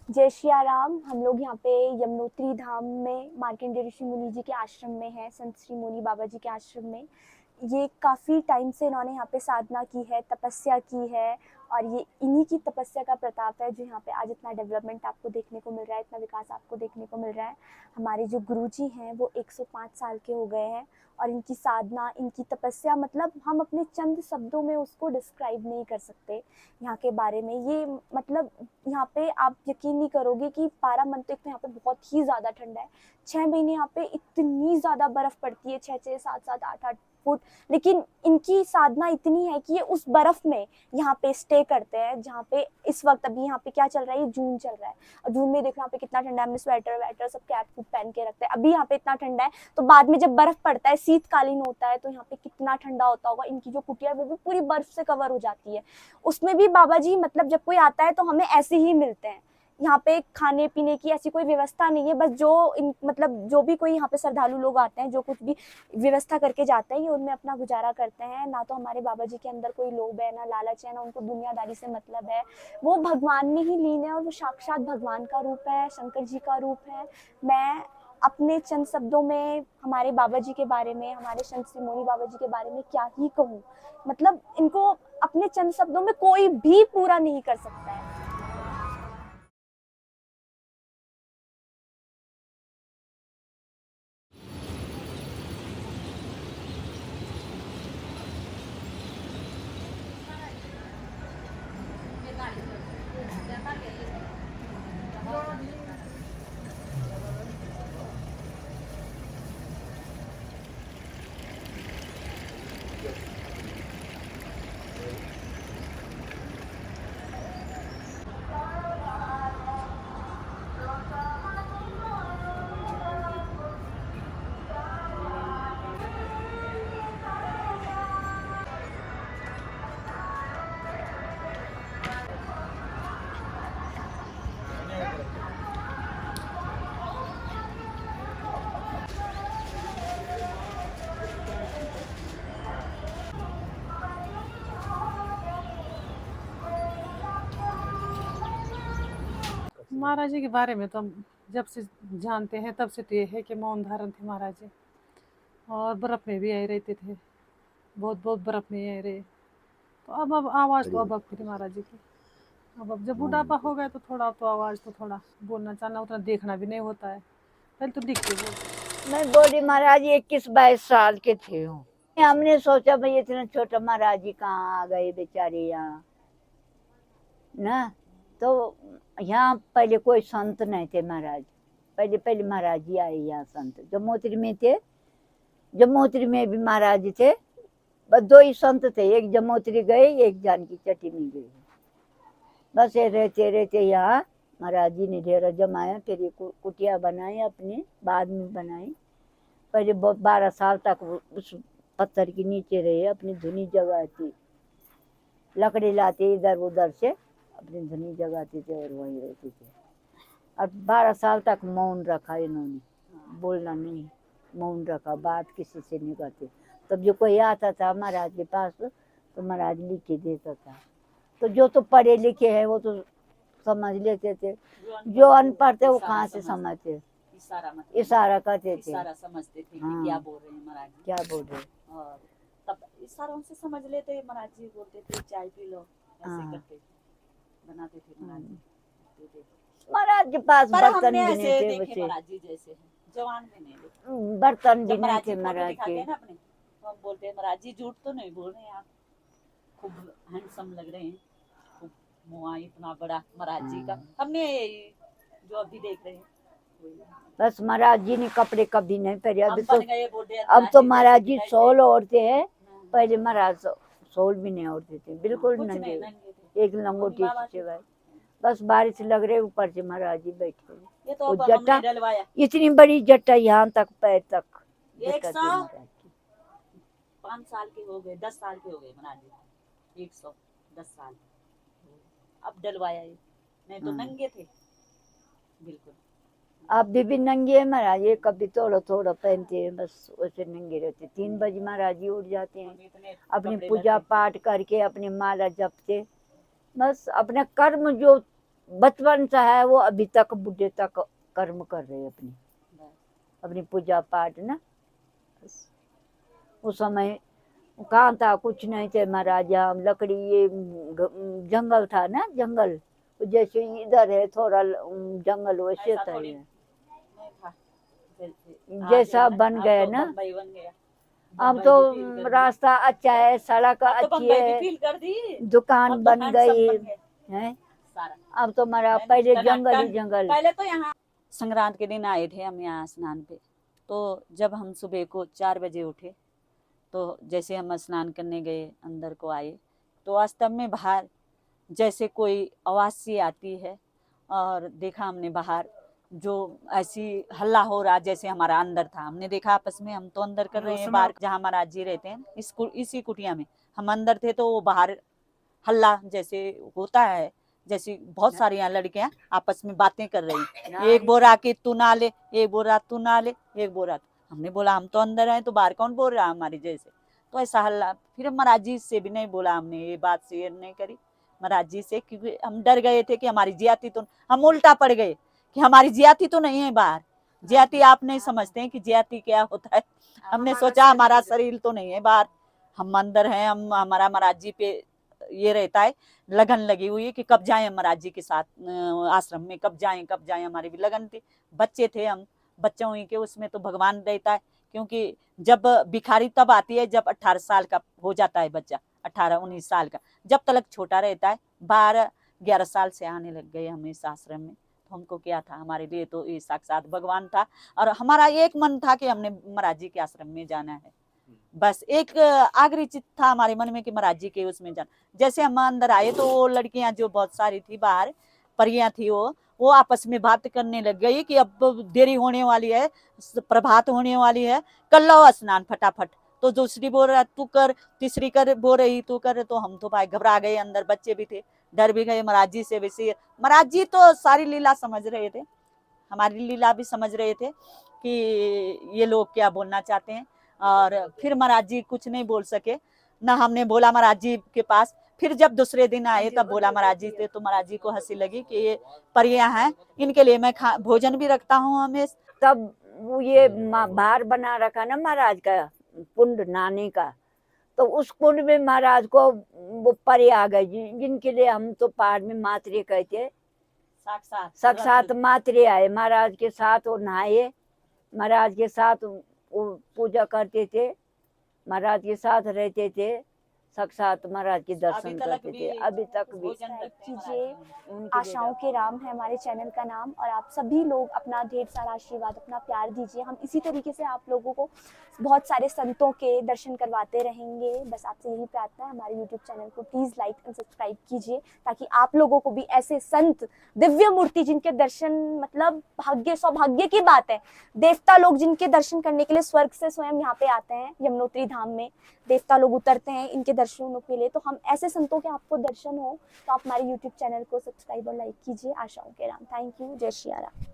जय सिया राम। हम लोग यहाँ पे यमुनोत्री धाम में मार्कंडेय ऋषि मुनि जी के आश्रम में हैं, संत श्री मुनि बाबा जी के आश्रम में। ये काफ़ी टाइम से इन्होंने यहाँ पे साधना की है, तपस्या की है, और ये इन्हीं की तपस्या का प्रताप है जो यहाँ पे आज इतना डेवलपमेंट आपको देखने को मिल रहा है, इतना विकास आपको देखने को मिल रहा है। हमारे जो गुरुजी हैं वो 105 साल के हो गए हैं, और इनकी साधना, इनकी तपस्या, मतलब हम अपने चंद शब्दों में उसको डिस्क्राइब नहीं कर सकते यहाँ के बारे में। ये मतलब यहाँ पे आप यकीन नहीं करोगे कि पारामंत तो यहाँ पे बहुत ही ज़्यादा ठंडा है। 6 महीने यहाँ पे इतनी ज़्यादा बर्फ़ पड़ती है, 6-6, 7-7, 8-8 फुट। लेकिन इनकी साधना इतनी है कि ये उस बर्फ में यहाँ पे स्टे करते हैं, जहाँ पे इस वक्त अभी यहाँ पे क्या चल रहा है, ये जून चल रहा है, और जून में देखो यहाँ पे कितना ठंडा है। हमने स्वेटर वेटर सब कैप कूप पहन के रखते हैं, अभी यहाँ पे इतना ठंडा है। तो बाद में जब बर्फ पड़ता है, शीतकालीन होता है, तो यहाँ पे कितना ठंडा होता होगा। इनकी जो कुटिया है वो भी पूरी बर्फ से कवर हो जाती है। उसमें भी बाबा जी, मतलब जब कोई आता है तो हमें ऐसे ही मिलते हैं। यहाँ पे खाने पीने की ऐसी कोई व्यवस्था नहीं है, बस मतलब जो भी कोई यहाँ पे श्रद्धालु लोग आते हैं, जो कुछ भी व्यवस्था करके जाते हैं, ये उनमें अपना गुजारा करते हैं। ना तो हमारे बाबा जी के अंदर कोई लोभ है, ना लालच है, ना उनको दुनियादारी से मतलब है। वो भगवान में ही लीन है, और वो साक्षात भगवान का रूप है, शंकर जी का रूप है। मैं अपने चंद शब्दों में हमारे बाबा जी के बारे में, हमारे संत श्री मोनी बाबा जी के बारे में क्या ही कहूँ। मतलब इनको अपने चंद शब्दों में कोई भी पूरा नहीं कर सकता है। महाराज जी के बारे में तो हम जब से जानते हैं तब से तो ये है कि मौन धारण थे महाराज जी, और बर्फ में भी आए रहते थे, बहुत बहुत बर्फ में आए रहे। तो अब आवाज़ तो अब थी महाराज जी की। अब जब बुढ़ापा हो गया तो थोड़ा तो आवाज़ तो थोड़ा बोलना चाहना, उतना देखना भी नहीं होता है। पहले तो दिख के बोलते। मैं बोली महाराज 21-22 साल के थे हो। हमने सोचा भाई इतना छोटा महाराज जी कहाँ आ गए बेचारे यहाँ ना। तो यहाँ पहले कोई संत नहीं थे महाराज, पहले पहले महाराज जी आए यहाँ संत। जम्मूत्री में थे, जम्मूत्री में भी महाराज जी थे, बस दो ही संत थे, एक जम्मूत्री गए, एक जानकी चट्टी में गए। बस ये रहते रहते यहाँ महाराज जी ने डेरा जमाया, फिर ये कुटिया बनाई अपने, बाद में बनाई। पहले 12 साल तक उस पत्थर के नीचे रहे, अपनी धुनी जगाती, लकड़ी लाते इधर उधर से, अपनी धुनी जगाते थे और वहीं रहते थे। और 12 साल तक मौन रखा इन्होंने, बोलना नहीं, मौन रखा, बात किसी से नहीं करते। तब जो कोई आता था महाराज के पास तो महाराज लिख के देता था। तो जो तो पढ़े लिखे हैं वो तो समझ लेते थे, जो अनपढ़ थे वो कहाँ से समझते। इशारा करते थे, इशारा समझते थे कि हाँ, क्या बोल रहे हैं महाराज जी। क्या बोल रहे। और तब इशारों से समझ लेते महाराज जी, बोलते थे चाय पी लो, ऐसे हाँ। करते थे, बनाते थे महाराज जी, देते थे। महाराज के पास पर बर्तन हमने भी ऐसे नहीं थे देखे बच्चे, महाराज जी जैसे हैं, जवान में नहीं देखे। बर्तन भी जब नहीं महाराज थे जी फोटो महाराज दिखाते के। हैं ना अपने, तो हम बोलते हैं महाराज जी झूठ तो नहीं बोल रहे हैं आप, खूब हैंडसम लग रहे हैं, खूब मुआ इतना बड़ा महाराज जी का। हमने जो अभी देख रहे हैं बस महाराज जी ने कपड़े कभी नहीं पहने। हम अभी बन तो गए बोलते हैं अब तो महाराज जी दिखाई शॉल दे। ओढ़ते हैं, पहले महाराज शॉल भी नहीं ओढ़ते थे, बिल्कुल कुछ नंगे, नहीं, नंगे थे। एक लंगोटी बाबा से भाई। बस बारिश लग रही, ऊपर से महाराज जी बैठे। ये तो वो अब जट्टा, हमने डलवाया। इतनी बड़ी जट्टा यहाँ तक पैर तक जट्टा थी महाराज की। 5 साल के हो गए, 10 साल के हो गए महाराज जी, 110 साल अब डलवाया ये, नहीं तो नंगे थे बिल्कुल। आप भी नंगे हैं महाराज, ये कभी थोड़ा थोड़ा पहनते हैं, बस वैसे नंगे रहते। 3 बजे महाराज जी उठ जाते हैं, अपनी पूजा पाठ करके अपनी माला जपते, बस अपने कर्म जो बचपन से है वो अभी तक बुढ़े तक कर्म कर रहे हैं अपनी पूजा पाठ ना। उस समय कहाँ था, कुछ नहीं थे महाराज, हम लकड़ी ये जंगल था ना, जंगल जैसे इधर है थोड़ा जंगल वैसे ऐसा था थोड़ी ये, नहीं था, जैसे जैसा आज है बन अब गया तो ना। बम्बई बन गया। अब बम्बई तो भी फील कर दी, रास्ता अच्छा है, सड़क अब तो अच्छी बम्बई भी है, फील कर दी, दुकान अब तो बन हैंडसम गई बन गए है। सारा, अब तो हमारा है ना, पहले जंगल ही टनाटन। जंगल। पहले तो यहाँ संक्रांत के दिन आए थे हम यहाँ स्नान पे, तो जब हम सुबह को 4 बजे उठे, तो जैसे हम स्नान करने गए अंदर को आए, तो वास्तव में बाहर जैसे कोई आवाज़ सी आती है, और देखा हमने बाहर जो ऐसी हल्ला हो रहा जैसे हमारा अंदर था। हमने देखा आपस में, हम तो अंदर कर रहे हैं बाहर जहाँ महाराज जी रहते हैं, इसी कुटिया में हम अंदर थे, तो वो बाहर हल्ला जैसे होता है, जैसे बहुत सारी यहाँ लड़कियां आपस में बातें कर रही, एक बोल रहा कि तू ना ले, एक बोल रहा तू ना ले, एक बोल रहा। हमने बोला हम तो अंदर हैं, तो बाहर कौन बोल रहा है हमारे जैसे, तो ऐसा हल्ला। फिर महाराज जी से भी नहीं बोला, हमने ये बात शेयर नहीं करी महाराज जी से, क्योंकि हम डर गए थे कि हमारी जियाती तो, हम उल्टा पड़ गए कि हमारी जियाती तो नहीं है बाहर। जियाती आप नहीं समझते हैं कि जियाती क्या होता है। हमने सोचा हमारा शरीर तो नहीं है बाहर, हम अंदर हैं, हम हमारा महाराज जी पे ये रहता है, लगन लगी हुई है कि कब जाएं महाराज जी के साथ आश्रम में, कब जाएं, हमारी भी लगन थी। बच्चे थे हम, बच्चों ही के उसमें तो भगवान रहता है, क्योंकि जब भिखारी तब आती है जब 18 साल का हो जाता है बच्चा, 18-19 साल का, जब तक छोटा रहता है। 12-11 साल से आने लग गए हम इस आश्रम में, तो हमको क्या था, हमारे लिए तो ये साक्षात भगवान था, और हमारा एक मन था कि हमने महाराज जी के आश्रम में जाना है। बस एक आखिरी चित था हमारे मन में कि महाराज जी के उसमें जाना। जैसे हम अंदर आए, तो वो लड़कियां जो बहुत सारी थी बाहर, परियां थी, वो आपस में बात करने लग गई कि अब देरी होने वाली है, प्रभात होने वाली है, कर लो स्नान फटाफट। तो दूसरी बोल रहा तू कर, तीसरी कर बोल रही तू कर, तो हम तो भाई घबरा गए, अंदर बच्चे भी थे, डर भी गए महाराज जी से। वैसे महाराज जी तो सारी लीला समझ रहे थे, हमारी लीला भी समझ रहे थे कि ये लोग क्या बोलना चाहते हैं। और फिर महाराज जी कुछ नहीं बोल सके ना, हमने बोला महाराज जी के पास। फिर जब दूसरे दिन आए तब बोला महाराज जी से, तो महाराज जी को हंसी लगी कि ये परियां हैं, इनके लिए मैं भोजन भी रखता हूँ हमेशा। तब वो ये बाहर बना रखा ना महाराज का कुंड नानी का, तो उस कुंड में महाराज को वो परे आ गए, जिनके लिए हम तो पहाड़ में मातरे कहते, साक्षात मातरे आए महाराज के साथ, वो नहाए महाराज के साथ, वो पूजा करते थे, महाराज के साथ रहते थे, साक्षात महाराज के दर्शन करते थे। अभी तक भी कीजिए। आशाओं के राम है हमारे चैनल का नाम, और आप सभी लोग अपना ढेर सारा आशीर्वाद, अपना प्यार दीजिए। हम इसी तरीके से आप लोगों को बहुत सारे संतों के दर्शन करवाते रहेंगे। बस आपसे यही प्रार्थना है, हमारे यूट्यूब चैनल को प्लीज़ लाइक एंड सब्सक्राइब कीजिए, ताकि आप लोगों को भी ऐसे संत, दिव्य मूर्ति जिनके दर्शन मतलब भाग्य सौभाग्य की बात है, देवता लोग जिनके दर्शन करने के लिए स्वर्ग से स्वयं यहाँ पे आते हैं, यमुनोत्री धाम में देवता लोग उतरते हैं इनके दर्शनों के लिए, तो हम ऐसे संतों के आपको दर्शन हो, तो आप हमारे YouTube चैनल को सब्सक्राइब और लाइक कीजिए। आशाओं के राम। Thank you. जय श्री राम।